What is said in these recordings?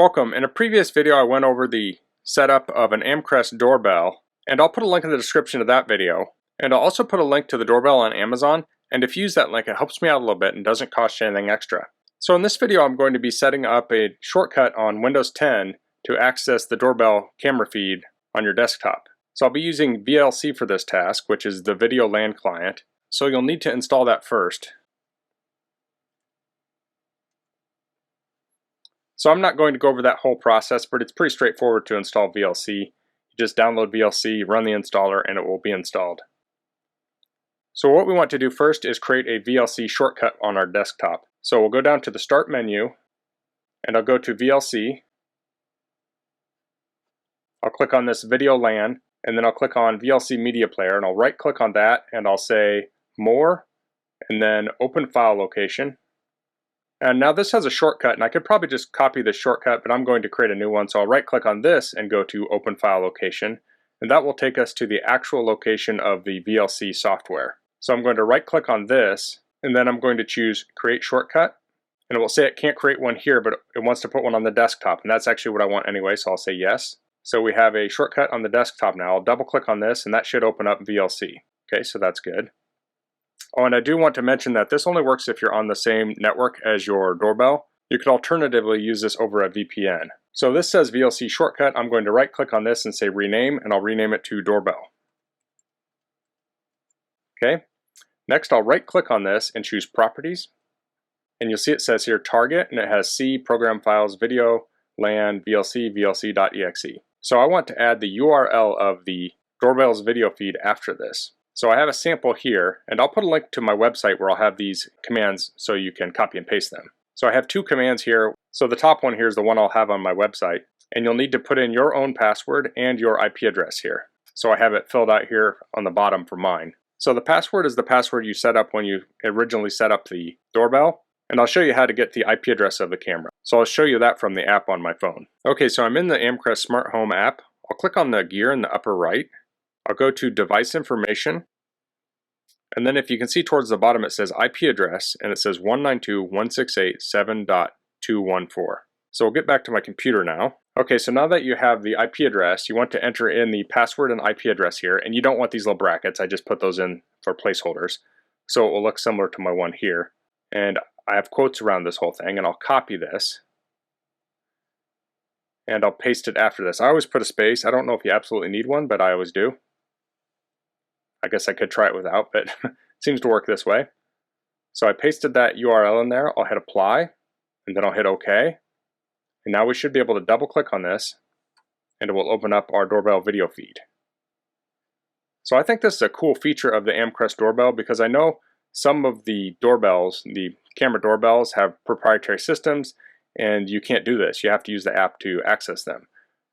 Welcome. In a previous video I went over the setup of an Amcrest doorbell, and I'll put a link in the description of that video. And I'll also put a link to the doorbell on Amazon, and if you use that link it helps me out a little bit and doesn't cost you anything extra. So in this video I'm going to be setting up a shortcut on Windows 10 to access the doorbell camera feed on your desktop. So I'll be using VLC for this task, which is the video LAN client. So you'll need to install that first. So I'm not going to go over that whole process, but it's pretty straightforward to install VLC. You just download VLC, run the installer, and it will be installed. So what we want to do first is create a VLC shortcut on our desktop. So we'll go down to the Start menu, and I'll go to VLC. I'll click on this Video LAN, and then I'll click on VLC Media Player, and I'll right-click on that, and I'll say More, and then Open File Location. And now this has a shortcut, and I could probably just copy this shortcut, but I'm going to create a new one. So I'll right click on this and go to Open File Location, and that will take us to the actual location of the VLC software. So I'm going to right click on this, and then I'm going to choose Create Shortcut, and it will say it can't create one here, but it wants to put one on the desktop, and that's actually what I want anyway, so I'll say yes. So we have a shortcut on the desktop now. I'll double click on this, and that should open up VLC. Okay, so that's good. Oh, and I do want to mention that this only works if you're on the same network as your doorbell. You could alternatively use this over a VPN. So this says VLC Shortcut. I'm going to right click on this and say Rename, and I'll rename it to Doorbell. Okay. Next I'll right click on this and choose Properties. And you'll see it says here Target, and it has C, Program Files, Video, LAN, VLC, VLC.exe. So I want to add the URL of the doorbell's video feed after this. So I have a sample here, and I'll put a link to my website where I'll have these commands so you can copy and paste them. So I have two commands here. So the top one here is the one I'll have on my website, and you'll need to put in your own password and your IP address here. So I have it filled out here on the bottom for mine. So the password is the password you set up when you originally set up the doorbell, and I'll show you how to get the IP address of the camera. So I'll show you that from the app on my phone. Okay, so I'm in the Amcrest Smart Home app. I'll click on the gear in the upper right. I'll go to Device Information, and then if you can see towards the bottom it says IP address, and it says 192.168.7.214. So we'll get back to my computer now. Okay, so now that you have the IP address, you want to enter in the password and IP address here, and you don't want these little brackets. I just put those in for placeholders. So it will look similar to my one here. And I have quotes around this whole thing, and I'll copy this. And I'll paste it after this. I always put a space. I don't know if you absolutely need one, but I always do. I guess I could try it without, but it seems to work this way. So I pasted that URL in there. I'll hit Apply, and then I'll hit OK. And now we should be able to double click on this, and it will open up our doorbell video feed. So I think this is a cool feature of the Amcrest doorbell, because I know some of the doorbells, the camera doorbells, have proprietary systems, and you can't do this. You have to use the app to access them.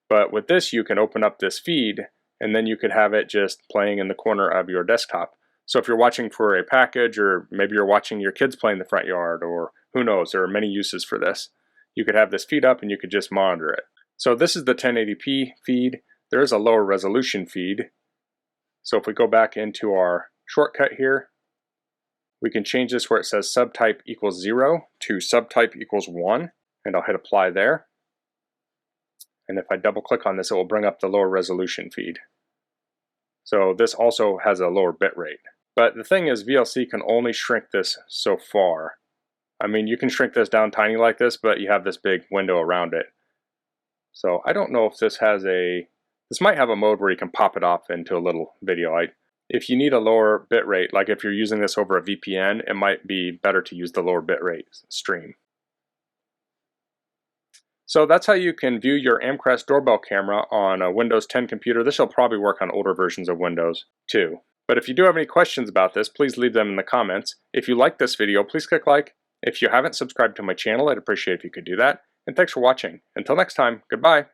But with this, you can open up this feed, and then you could have it just playing in the corner of your desktop. So if you're watching for a package, or maybe you're watching your kids play in the front yard, or who knows, there are many uses for this. You could have this feed up and you could just monitor it. So this is the 1080p feed. There is a lower resolution feed. So if we go back into our shortcut here, we can change this where it says subtype equals 0 to subtype equals 1, and I'll hit Apply there. And if I double click on this, it will bring up the lower resolution feed. So this also has a lower bit rate. But the thing is, VLC can only shrink this so far. I mean, you can shrink this down tiny like this, but you have this big window around it. So I don't know if this has this might have a mode where you can pop it off into a little video. If you need a lower bit rate, like if you're using this over a VPN, it might be better to use the lower bit rate stream. So that's how you can view your Amcrest doorbell camera on a Windows 10 computer. This will probably work on older versions of Windows too. But if you do have any questions about this, please leave them in the comments. If you like this video, please click like. If you haven't subscribed to my channel, I'd appreciate if you could do that. And thanks for watching. Until next time, goodbye.